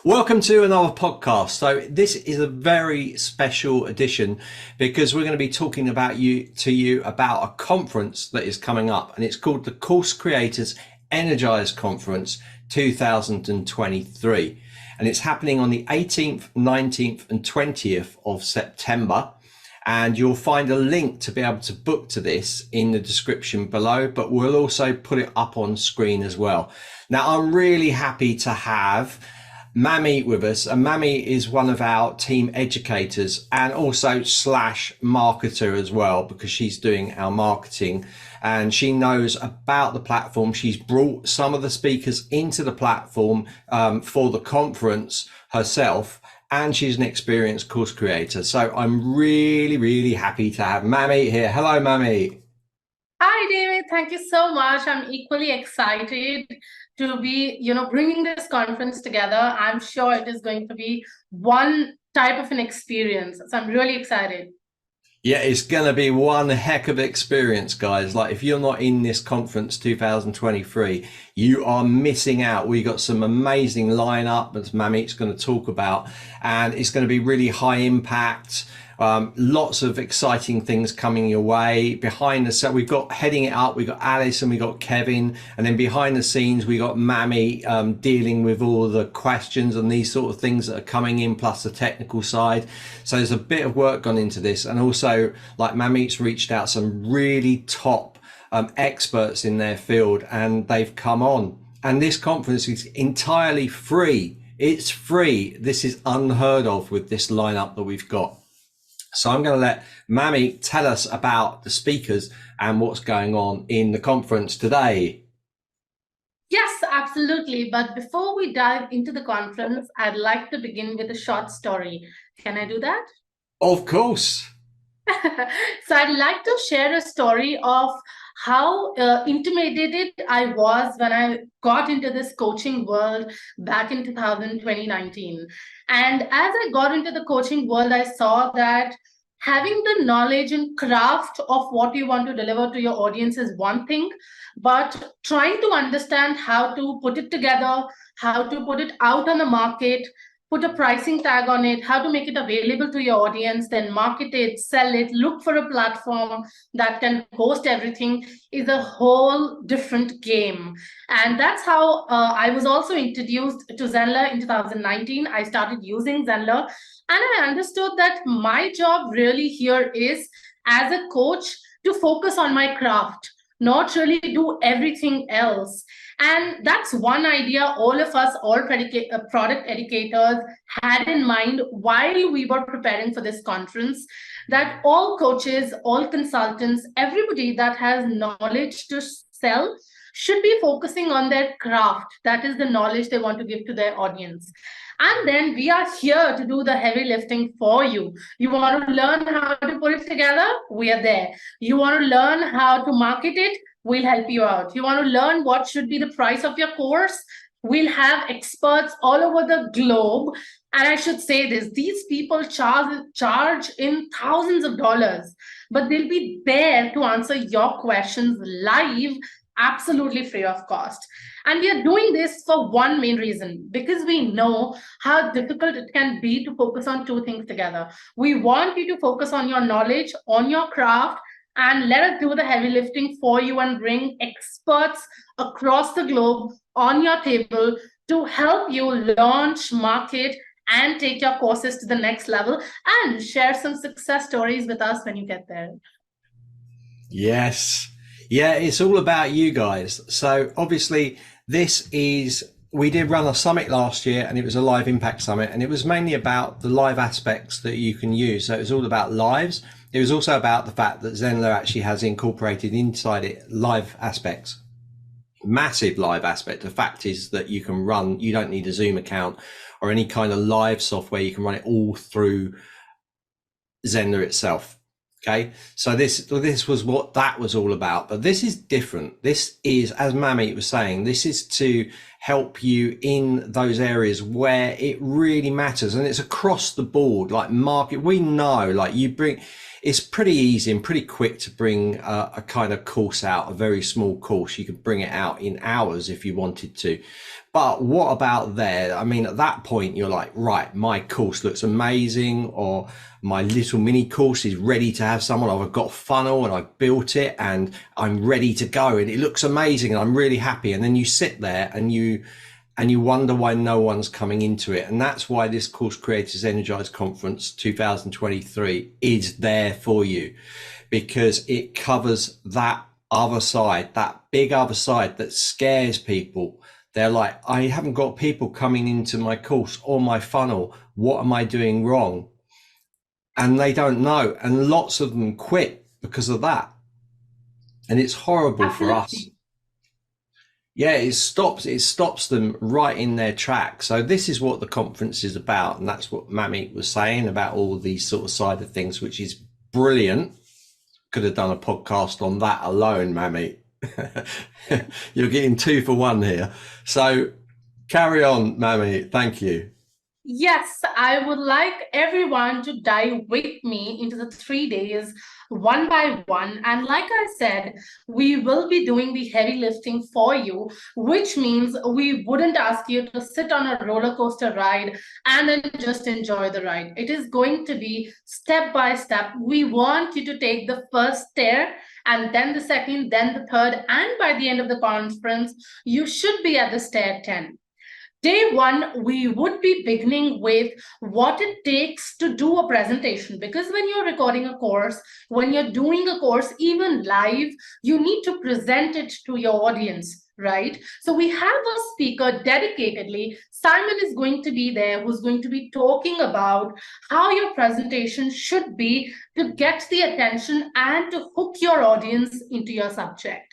Welcome to another podcast. So this is a very special edition because we're going to be talking about a conference that is coming up, and it's called the Course Creators Energize Conference 2023. And it's happening on the 18th, 19th and 20th of September. And you'll find a link to be able to book to this in the description below, but we'll also put it up on screen as well. Now, I'm really happy to have Manmeet with us, and Manmeet is one of our team educators and also slash marketer as well, because she's doing our marketing and she knows about the platform. She's brought some of the speakers into the platform for the conference herself, and she's an experienced course creator. So I'm really happy to have Manmeet here. Hello, Manmeet. Hi, David. Thank you so much. I'm equally excited to be, bringing this conference together. I'm sure it is going to be one type of an experience. So I'm really excited. Yeah, it's going to be one heck of experience, guys. Like, if you're not in this conference 2023, you are missing out. We got some amazing lineup that Manmeet's going to talk about, and it's going to be really high impact. Lots of exciting things coming your way. Behind the set, we've got heading it up, we've got Alice and we got Kevin, and then behind the scenes we got Manmeet dealing with all the questions and these sort of things that are coming in, plus the technical side. So there's a bit of work gone into this, and also, like, Manmeet's reached out some really top experts in their field, and they've come on. And this conference is entirely free. It's free. This is unheard of with this lineup that we've got. So I'm going to let Manmeet tell us about the speakers and what's going on in the conference today. Yes, absolutely. But before we dive into the conference, I'd like to begin with a short story. Can I do that? Of course. So I'd like to share a story of how intimidated I was when I got into this coaching world back in 2019. And as I got into the coaching world, I saw that having the knowledge and craft of what you want to deliver to your audience is one thing, but trying to understand how to put it together, how to put it out on the market, put a pricing tag on it, how to make it available to your audience, then market it, sell it, look for a platform that can host everything is a whole different game. And that's how I was also introduced to Zenler in 2019. I started using Zenler, and I understood that my job really here is, as a coach, to focus on my craft, not really do everything else. And that's one idea all of us, all product educators, had in mind while we were preparing for this conference, that all coaches, all consultants, everybody that has knowledge to sell should be focusing on their craft. That is the knowledge they want to give to their audience. And then we are here to do the heavy lifting for you. You want to learn how to put it together? We are there. You want to learn how to market it? We'll help you out. You want to learn what should be the price of your course? We'll have experts all over the globe. And I should say this, these people charge in thousands of dollars, but they'll be there to answer your questions live, absolutely free of cost. And we are doing this for one main reason, because we know how difficult it can be to focus on two things together. We want you to focus on your knowledge, on your craft, and let us do the heavy lifting for you and bring experts across the globe on your table to help you launch, market, and take your courses to the next level, and share some success stories with us when you get there. Yes. Yeah, it's all about you guys. So obviously we did run a summit last year, and it was a live impact summit, and it was mainly about the live aspects that you can use. So it was all about lives. It was also about the fact that Zenler actually has incorporated inside it live aspects, massive live aspect. The fact is that you don't need a Zoom account or any kind of live software. You can run it all through Zenler itself. Okay, so this was what that was all about, but this is different. This is, as Manmeet was saying, this is to help you in those areas where it really matters. And it's across the board, like market. We know, like it's pretty easy and pretty quick to bring a kind of course out, a very small course. You could bring it out in hours if you wanted to. But what about there? I mean, at that point, you're like, right, my course looks amazing, or my little mini course is ready to have someone. I've got a funnel and I've built it and I'm ready to go and it looks amazing and I'm really happy. And then you sit there and you wonder why no one's coming into it. And that's why this Course Creators Energized Conference 2023 is there for you, because it covers that other side, that big other side that scares people. They're like, I haven't got people coming into my course or my funnel. What am I doing wrong? And they don't know. And lots of them quit because of that. And it's horrible Absolutely. for us. Yeah, it stops them right in their track. So this is what the conference is about. And that's what Manmeet was saying about all these sort of side of things, which is brilliant. Could have done a podcast on that alone, Manmeet. You're getting 2 for 1 here. So carry on, Manmeet. Thank you. Yes, I would like everyone to dive with me into the 3 days, one by one. And like I said, we will be doing the heavy lifting for you, which means we wouldn't ask you to sit on a roller coaster ride and then just enjoy the ride. It is going to be step by step. We want you to take the first stair and then the second, then the third. And by the end of the conference, you should be at the stair 10. Day one, we would be beginning with what it takes to do a presentation, because when you're recording a course, when you're doing a course, even live, you need to present it to your audience, right? So we have a speaker dedicatedly. Simon is going to be there, who's going to be talking about how your presentation should be to get the attention and to hook your audience into your subject.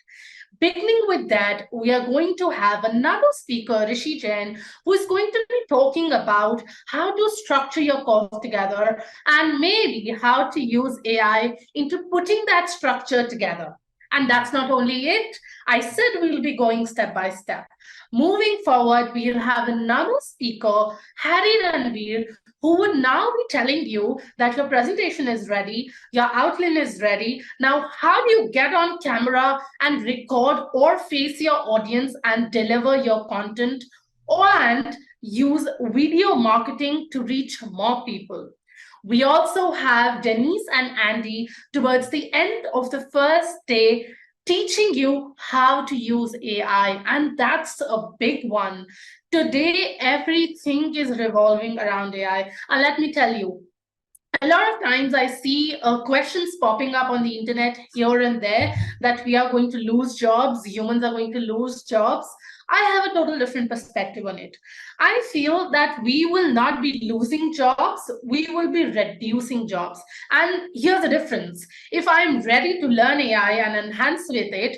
Beginning with that, we are going to have another speaker, Rishi Jain, who is going to be talking about how to structure your course together and maybe how to use AI into putting that structure together. And that's not only it. I said we'll be going step by step. Moving forward, we'll have another speaker, Harry Ranveer, who would now be telling you that your presentation is ready, your outline is ready. Now, how do you get on camera and record or face your audience and deliver your content, and use video marketing to reach more people? We also have Denise and Andy towards the end of the first day teaching you how to use AI, and that's a big one. Today, everything is revolving around AI, and let me tell you, a lot of times I see questions popping up on the internet here and there that we are going to lose jobs, humans are going to lose jobs. I have a total different perspective on it. I feel that we will not be losing jobs, we will be reducing jobs. And here's the difference. If I'm ready to learn AI and enhance with it,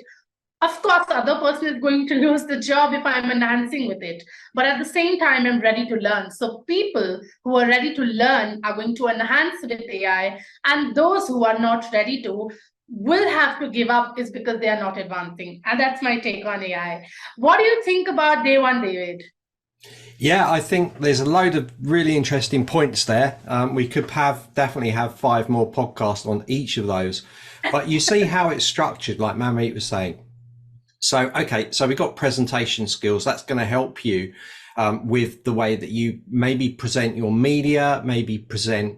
of course, the other person is going to lose the job if I'm enhancing with it. But at the same time, I'm ready to learn. So people who are ready to learn are going to enhance with AI. And those who are not ready to will have to give up is because they are not advancing. And that's my take on AI. What do you think about day one, David? Yeah, I think there's a load of really interesting points there. We could definitely have 5 more podcasts on each of those. But you see how it's structured, like Manmeet was saying. So, okay, so we've got presentation skills. That's going to help you with the way that you maybe present your media, maybe present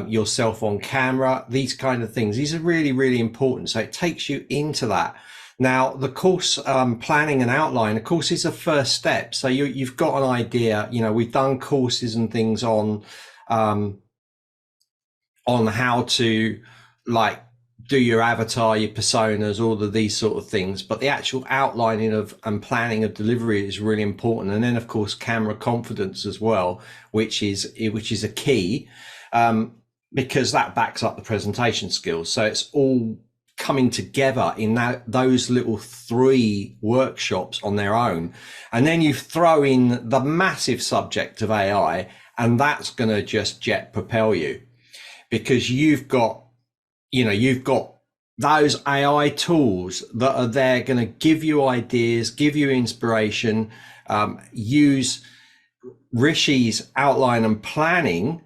yourself on camera, these kind of things. These are really, really important. So it takes you into that. Now, the course planning and outline, of course, is a first step. So you've got an idea. You know, we've done courses and things on how to do your avatar, your personas, all of these sort of things. But the actual outlining of and planning of delivery is really important. And then, of course, camera confidence as well, which is a key because that backs up the presentation skills. So it's all coming together in those little 3 workshops on their own. And then you throw in the massive subject of AI, and that's going to just jet propel you, because you've got those AI tools that are there going to give you ideas, give you inspiration, use Rishi's outline and planning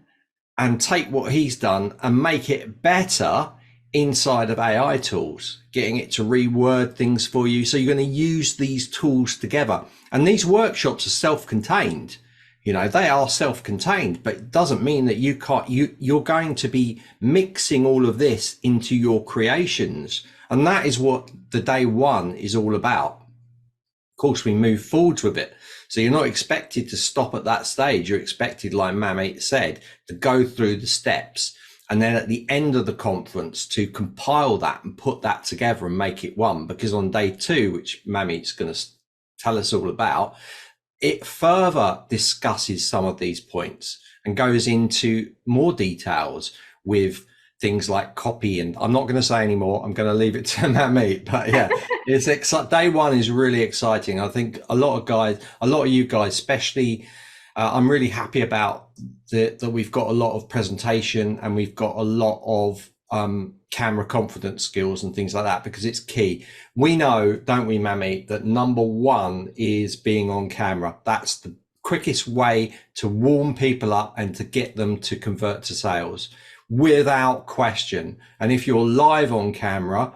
and take what he's done and make it better inside of AI tools, getting it to reword things for you. So you're going to use these tools together. And these workshops are self-contained. You know, they are self-contained, but it doesn't mean that you can't, you're going to be mixing all of this into your creations. And that is what the day one is all about. Of course, we move forwards with it. So you're not expected to stop at that stage. You're expected, like Manmeet said, to go through the steps. And then at the end of the conference to compile that and put that together and make it one. Because on day two, which Manmeet's going to tell us all about, it further discusses some of these points and goes into more details with things like copy. And I'm not going to say anymore. I'm going to leave it to Manmeet. But yeah, it's day one is really exciting. I think a lot of you guys, especially, I'm really happy about that we've got a lot of presentation and we've got a lot of camera confidence skills and things like that, because it's key. We know, don't we, Manmeet, that number one is being on camera. That's the quickest way to warm people up and to get them to convert to sales without question. And if you're live on camera,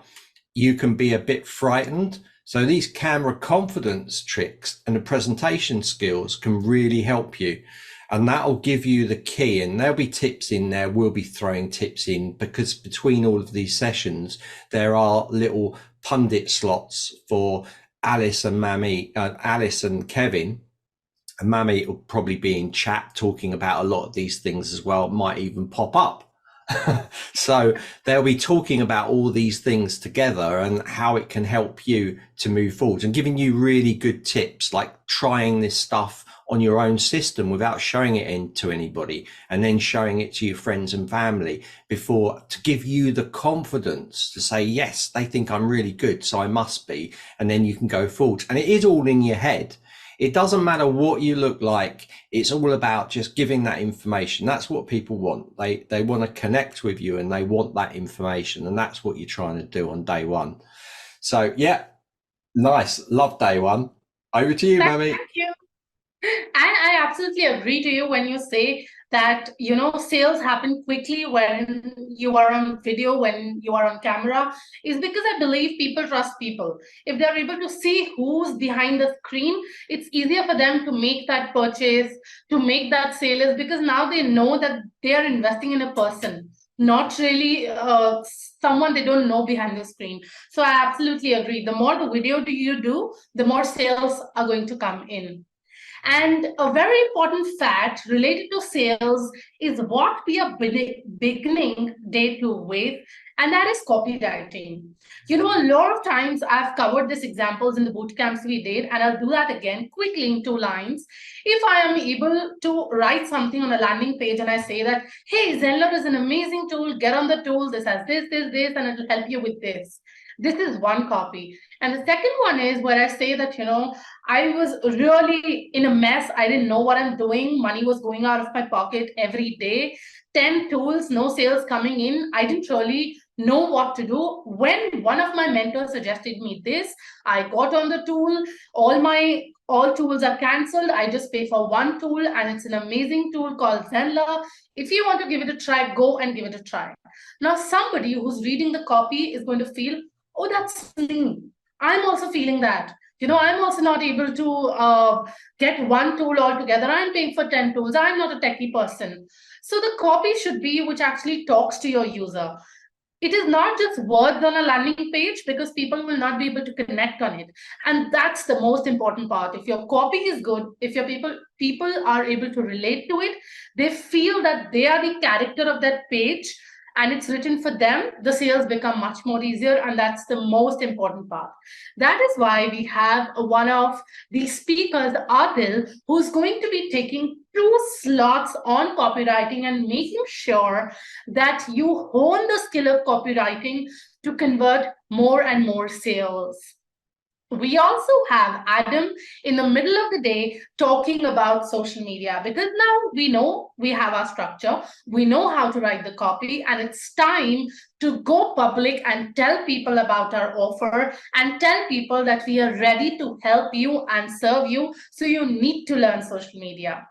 you can be a bit frightened. So these camera confidence tricks and the presentation skills can really help you. And that'll give you the key, and there'll be tips in there. We'll be throwing tips in, because between all of these sessions, there are little pundit slots for Alice and Manmeet, Alice and Kevin. And Manmeet will probably be in chat talking about a lot of these things as well. It might even pop up. So they'll be talking about all these things together and how it can help you to move forward, and giving you really good tips, like trying this stuff on your own system without showing it to anybody, and then showing it to your friends and family before, to give you the confidence to say, yes, they think I'm really good, so I must be. And then you can go forward. And it is all in your head. It doesn't matter what you look like. It's all about just giving that information. That's what people want. They want to connect with you and they want that information. And that's what you're trying to do on day one. So yeah, nice. Love day one. Over to you, Manmeet. Thank you. And I absolutely agree to you when you say that, you know, sales happen quickly when you are on video, when you are on camera, is because I believe people trust people. If they're able to see who's behind the screen, it's easier for them to make that purchase, to make that sale, is because now they know that they are investing in a person, not really someone they don't know behind the screen. So I absolutely agree. The more the video you do, the more sales are going to come in. And a very important fact related to sales is what we are beginning day two with, and that is copywriting. You know, a lot of times I've covered these examples in the boot camps we did, and I'll do that again quickly in 2 lines. If I am able to write something on a landing page and I say that, hey, Zenler is an amazing tool, get on the tool, this has this, and it'll help you with this. This is one copy. And the second one is where I say that, you know, I was really in a mess. I didn't know what I'm doing. Money was going out of my pocket every day. 10 tools, no sales coming in. I didn't really know what to do. When one of my mentors suggested me this, I got on the tool. All tools are cancelled. I just pay for one tool, and it's an amazing tool called Zenler. If you want to give it a try, go and give it a try. Now, somebody who's reading the copy is going to feel, oh, that's me. I'm also feeling that. You know, I'm also not able to get one tool altogether. I'm paying for 10 tools. I'm not a techie person. So the copy should be which actually talks to your user. It is not just words on a landing page, because people will not be able to connect on it. And that's the most important part. If your copy is good, if your people are able to relate to it, they feel that they are the character of that page, and it's written for them, the sales become much more easier. And that's the most important part. That is why we have one of the speakers, Adil, who's going to be taking 2 slots on copywriting and making sure that you hone the skill of copywriting to convert more and more sales. We also have Adam in the middle of the day talking about social media, because now we know we have our structure, we know how to write the copy, and it's time to go public and tell people about our offer and tell people that we are ready to help you and serve you. So you need to learn social media.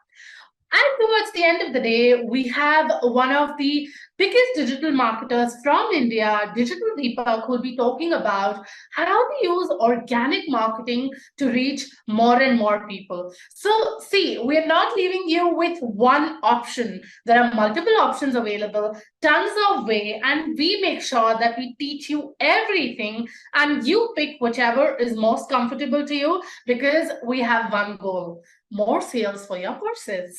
And towards the end of the day, we have one of the biggest digital marketers from India, Digital Deepak, who will be talking about how to use organic marketing to reach more and more people. So, see, we're not leaving you with one option. There are multiple options available, tons of way, and we make sure that we teach you everything and you pick whichever is most comfortable to you, because we have one goal: more sales for your courses.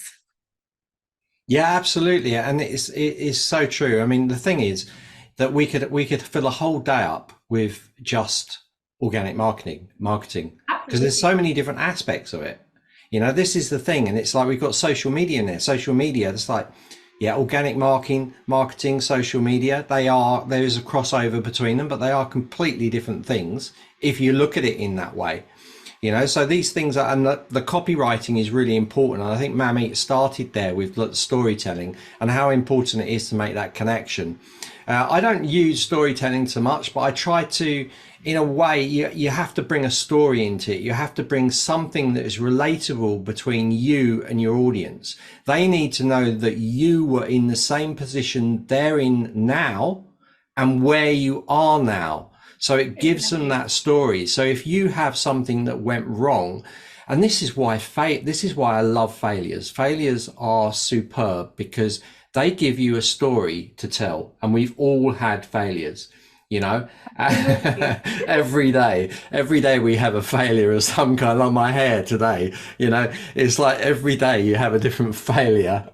Yeah, absolutely, and it is so true. I mean, the thing is that we could fill a whole day up with just organic marketing, because there's so Absolutely. many different aspects of it. You know, this is the thing, and it's like we've got social media in there. Social media, it's like, yeah, organic marketing, social media. There is a crossover between them, but they are completely different things if you look at it in that way. You know, so these things are, and the copywriting is really important. And I think Manmeet started there with storytelling and how important it is to make that connection. I don't use storytelling so much, but I try to, in a way, you have to bring a story into it. You have to bring something that is relatable between you and your audience. They need to know that you were in the same position they're in now and where you are now. So it gives them Exactly. that story. So if you have something that went wrong, and this is why I love failures. Failures are superb because they give you a story to tell, and we've all had failures. You know, Absolutely. every day we have a failure of some kind. Like my hair today, you know, it's like every day you have a different failure,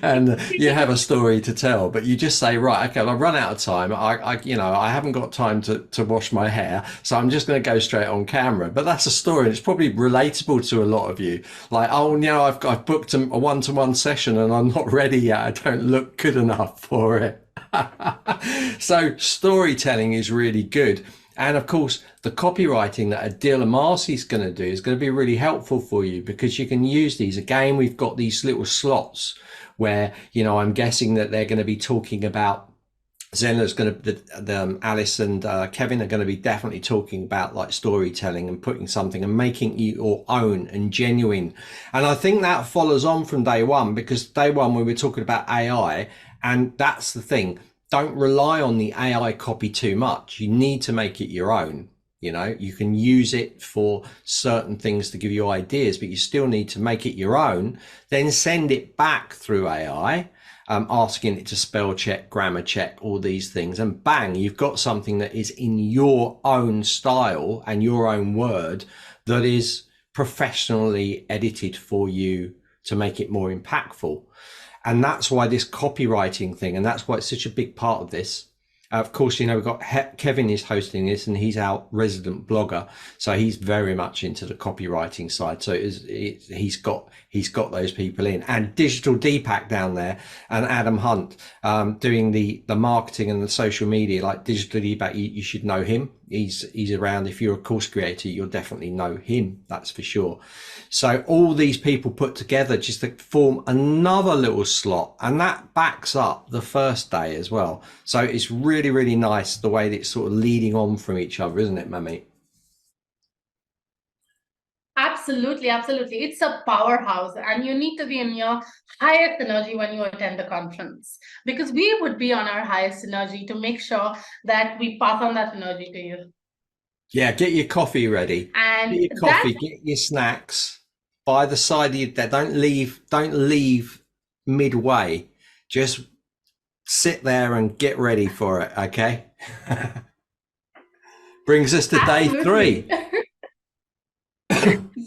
and you have a story to tell. But you just say, right, okay, well, I've run out of time. I haven't got time to wash my hair, so I'm just going to go straight on camera. But that's a story, and it's probably relatable to a lot of you. Like, oh, you know, I've booked a one-to-one session, and I'm not ready yet. I don't look good enough for it. So storytelling is really good. And of course, the copywriting that Adil Marcy is going to do is going to be really helpful for you because you can use these. Again, we've got these little slots where, you know, I'm guessing that they're going to be talking about Zenler's going to, Alice and Kevin are going to be definitely talking about like storytelling and putting something and making it your own and genuine. And I think that follows on from day one, because day one we were talking about AI, and that's the thing. Don't rely on the AI copy too much. You need to make it your own. You know, you can use it for certain things to give you ideas, but you still need to make it your own. Then send it back through AI, asking it to spell check, grammar check, all these things, and bang, you've got something that is in your own style and your own word that is professionally edited for you to make it more impactful. And that's why this copywriting thing, and that's why it's such a big part of this. Of course, you know, we've got Kevin is hosting this, and he's our resident blogger, so he's very much into the copywriting side. So he's got those people in, and Digital Deepak down there, and Adam Hunt doing the marketing and the social media. Like Digital Deepak, you should know him. He's around. If you're a course creator, you'll definitely know him. That's for sure. So all these people put together just to form another little slot, and that backs up the first day as well. So it's really, really nice the way that it's sort of leading on from each other, isn't it, Mamie? Absolutely, absolutely. It's a powerhouse, and you need to be in your highest energy when you attend the conference, because we would be on our highest energy to make sure that we pass on that energy to you. Yeah, get your coffee ready. Get And your that coffee, get your snacks by the side of your desk. Don't leave midway. Just sit there and get ready for it, okay? Brings us to day absolutely. three.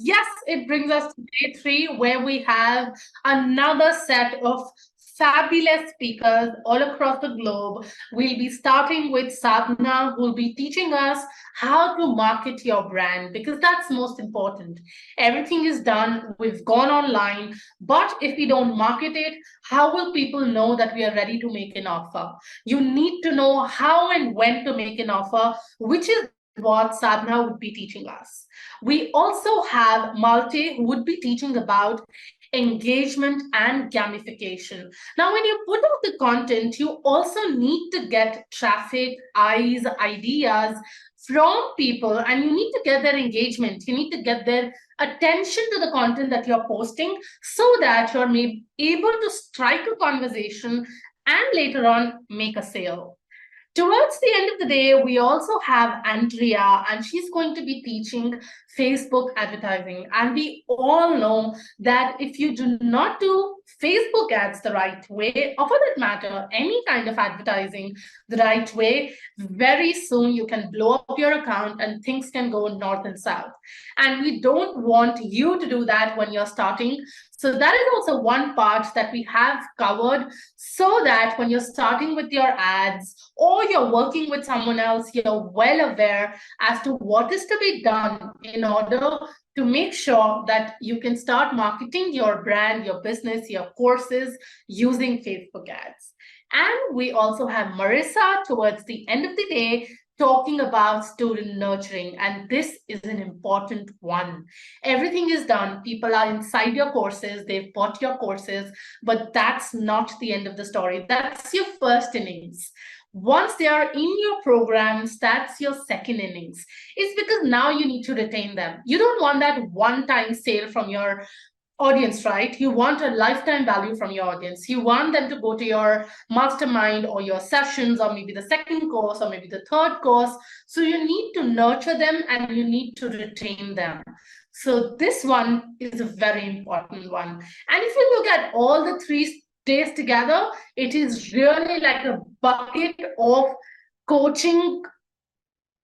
Yes, it brings us to day three, where we have another set of fabulous speakers all across the globe. We'll be starting with Sadhana, who'll be teaching us how to market your brand, because that's most important. Everything is done, we've gone online, but if we don't market it, how will people know that we are ready to make an offer? You need to know how and when to make an offer, which is what Sadhna would be teaching us. We also have Malte, who would be teaching about engagement and gamification. Now, when you put out the content, you also need to get traffic, eyes, ideas from people, and you need to get their engagement. You need to get their attention to the content that you're posting so that you're able to strike a conversation and later on make a sale. Towards the end of the day, we also have Andrea, and she's going to be teaching Facebook advertising. And we all know that if you do not do Facebook ads the right way, or for that matter, any kind of advertising the right way, very soon you can blow up your account and things can go north and south. And we don't want you to do that when you're starting. So that is also one part that we have covered, so that when you're starting with your ads or you're working with someone else, you're well aware as to what is to be done in order to make sure that you can start marketing your brand, your business, your courses using Facebook ads. And we also have Marissa towards the end of the day talking about student nurturing. And this is an important one. Everything is done. People are inside your courses. They've bought your courses, but that's not the end of the story. That's your first innings. Once they are in your programs, that's your second innings. It's because now you need to retain them. You don't want that one-time sale from your audience, right? You want a lifetime value from your audience. You want them to go to your mastermind or your sessions, or maybe the second course, or maybe the third course. So you need to nurture them and you need to retain them. So this one is a very important one. And if you look at all the 3 days together, it is really like a bucket of coaching,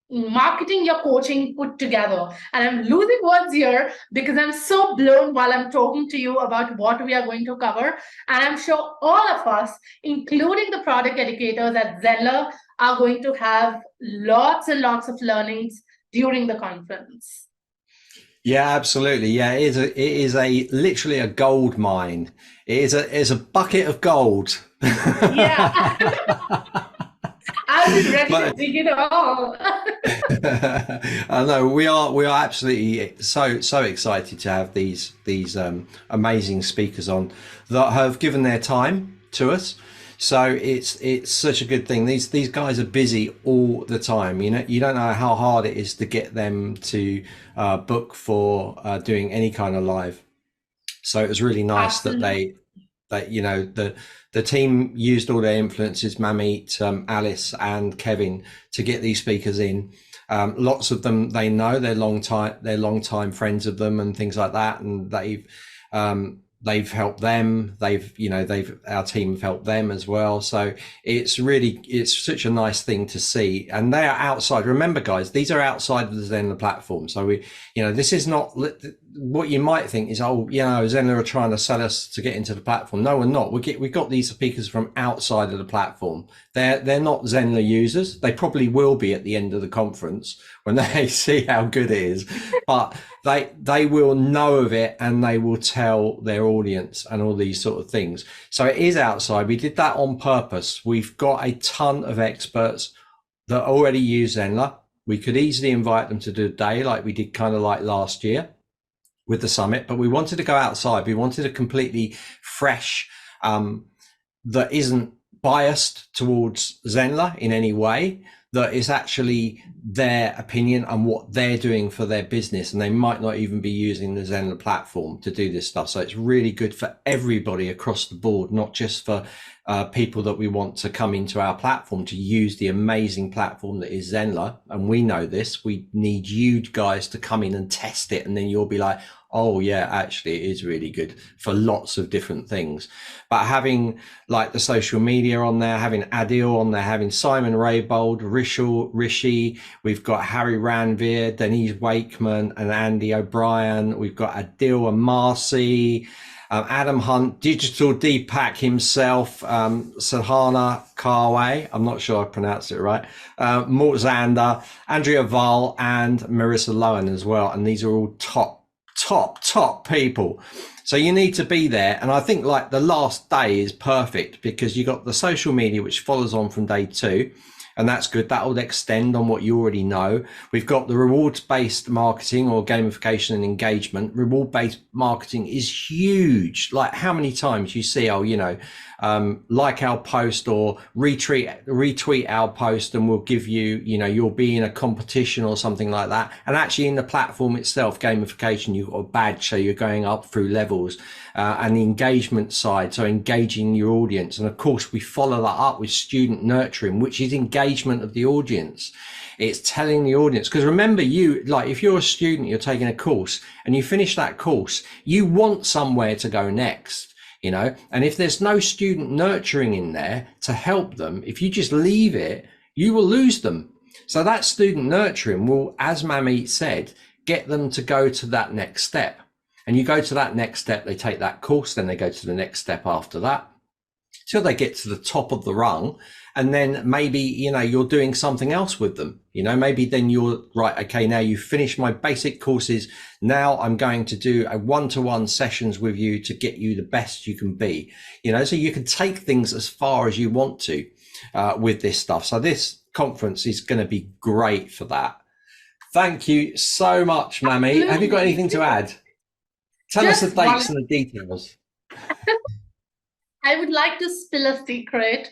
marketing your coaching put together. And I'm losing words here because I'm so blown while I'm talking to you about what we are going to cover. And I'm sure all of us, including the product educators at Zenler, are going to have lots and lots of learnings during the conference. Yeah, absolutely. Yeah, it is a literally a gold mine. It is a bucket of gold. Yeah. I was ready to dig it all. I know we are absolutely so excited to have these amazing speakers on that have given their time to us. So it's such a good thing. These guys are busy all the time. You know, you don't know how hard it is to get them to book for doing any kind of live. So it was really nice Absolutely. that you know the team used all their influences, Manmeet, Alice, and Kevin, to get these speakers in. Lots of them they know, they're long time friends of them and things like that, and they've helped them. Our team have helped them as well. So it's such a nice thing to see. And they are outside. Remember, guys, these are outside of the Zenler platform. So this is not what you might think is, Zenler are trying to sell us to get into the platform. No, we're not. We've got these speakers from outside of the platform. They're not Zenler users. They probably will be at the end of the conference when they see how good it is, but they will know of it and they will tell their audience and all these sort of things. So it is outside. We did that on purpose. We've got a ton of experts that already use Zenler. We could easily invite them to do a day like we did kind of like last year with the summit, but we wanted to go outside. We wanted a completely fresh, that isn't biased towards Zenler in any way, that is actually their opinion and what they're doing for their business. And they might not even be using the Zenler platform to do this stuff. So it's really good for everybody across the board, not just for people that we want to come into our platform to use the amazing platform that is Zenler. And we know this. We need you guys to come in and test it. And then you'll be like, oh yeah, actually it is really good for lots of different things. But having like the social media on there, having Adil on there, having Simon Raybold, Rishi, we've got Harry Ranveer, Denise Wakeman and Andy O'Brien. We've got Adil and Marcy, Adam Hunt, Digital Deepak himself, Sahana Karway, I'm not sure I pronounced it right, Mort Zander, Andrea Val and Marissa Lowen as well. And these are all top people. So you need to be there. And I think like the last day is perfect because you got the social media, which follows on from day 2. And that's good. That will extend on what you already know. We've got the rewards-based marketing or gamification and engagement. Reward-based marketing is huge. Like how many times you see, oh, like our post or retweet our post and we'll give you, you'll be in a competition or something like that. And actually in the platform itself, gamification, you've got a badge. So you're going up through levels, and the engagement side. So engaging your audience. And of course we follow that up with student nurturing, which is engagement of the audience. It's telling the audience, because remember, if you're a student, you're taking a course and you finish that course, you want somewhere to go next. And if there's no student nurturing in there to help them, if you just leave it, you will lose them. So that student nurturing will, as Manmeet said, get them to go to that next step. And you go to that next step, they take that course, then they go to the next step after that, till they get to the top of the rung. And then maybe, you're doing something else with them. Maybe then you're right. Okay, now you've finished my basic courses. Now I'm going to do a one-to-one sessions with you to get you the best you can be, so you can take things as far as you want to with this stuff. So this conference is going to be great for that. Thank you so much, Manmeet. Have you got anything to add? Tell us the dates and the details. I would like to spill a secret.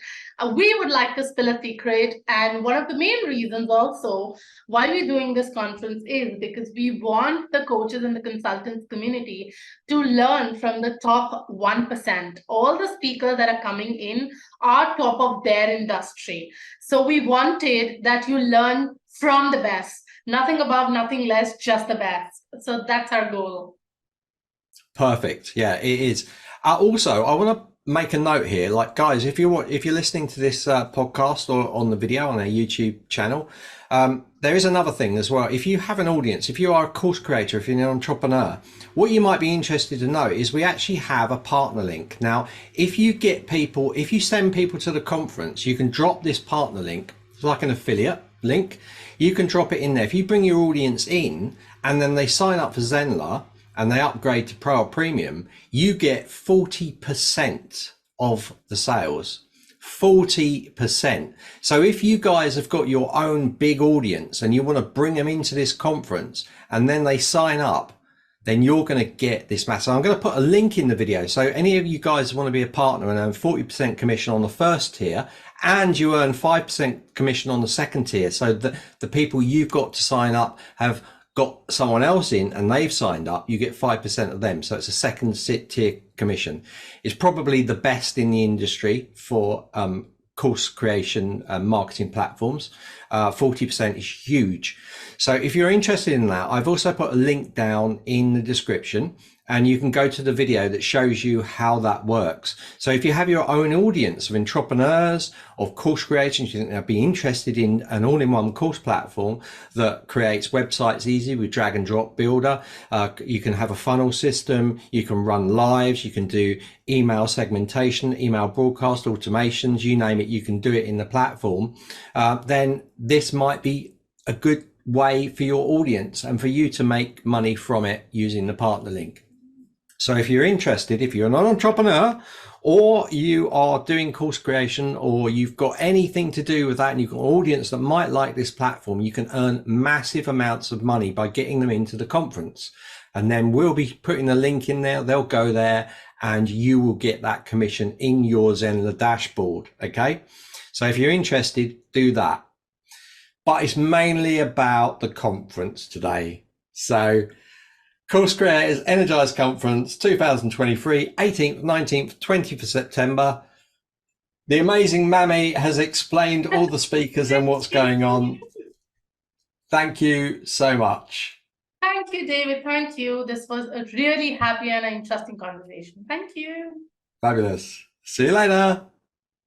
We would like to spill a secret. And one of the main reasons also why we're doing this conference is because we want the coaches and the consultants community to learn from the top 1%. All the speakers that are coming in are top of their industry. So we wanted that you learn from the best. Nothing above, nothing less, just the best. So that's our goal. Perfect. Yeah, it is. Also, I want to make a note here, like guys, if you're listening to this podcast or on the video on our YouTube channel, there is another thing as well. If you have an audience, if you are a course creator, if you're an entrepreneur, what you might be interested to know is we actually have a partner link. Now, if you send people to the conference, you can drop this partner link. It's like an affiliate link. You can drop it in there. If you bring your audience in and then they sign up for Zenler and they upgrade to Pro or Premium, you get 40% of the sales. 40%. So if you guys have got your own big audience and you want to bring them into this conference and then they sign up, then you're going to get this massive. I'm going to put a link in the video. So any of you guys want to be a partner and earn 40% commission on the first tier, and you earn 5% commission on the second tier. So the people you've got to sign up have got someone else in and they've signed up, you get 5% of them. So it's a second tier commission. It's probably the best in the industry for course creation marketing platforms. 40% is huge. So if you're interested in that, I've also put a link down in the description and you can go to the video that shows you how that works. So if you have your own audience of entrepreneurs, of course creators, you think they'll be interested in an all-in-one course platform that creates websites easy with drag and drop builder. You can have a funnel system, you can run lives, you can do email segmentation, email broadcast automations, you name it, you can do it in the platform. Then this might be a good way for your audience and for you to make money from it using the partner link. So if you're interested, if you're an entrepreneur or you are doing course creation or you've got anything to do with that and you've got an audience that might like this platform, you can earn massive amounts of money by getting them into the conference. And then we'll be putting a link in there. They'll go there and you will get that commission in your Zenler dashboard. Okay. So if you're interested, do that. But it's mainly about the conference today. So Course Creators Energize Conference 2023, 18th, 19th, 20th of September. The amazing Manmeet has explained all the speakers and what's going on. Thank you so much. Thank you, David. Thank you. This was a really happy and interesting conversation. Thank you. Fabulous. See you later.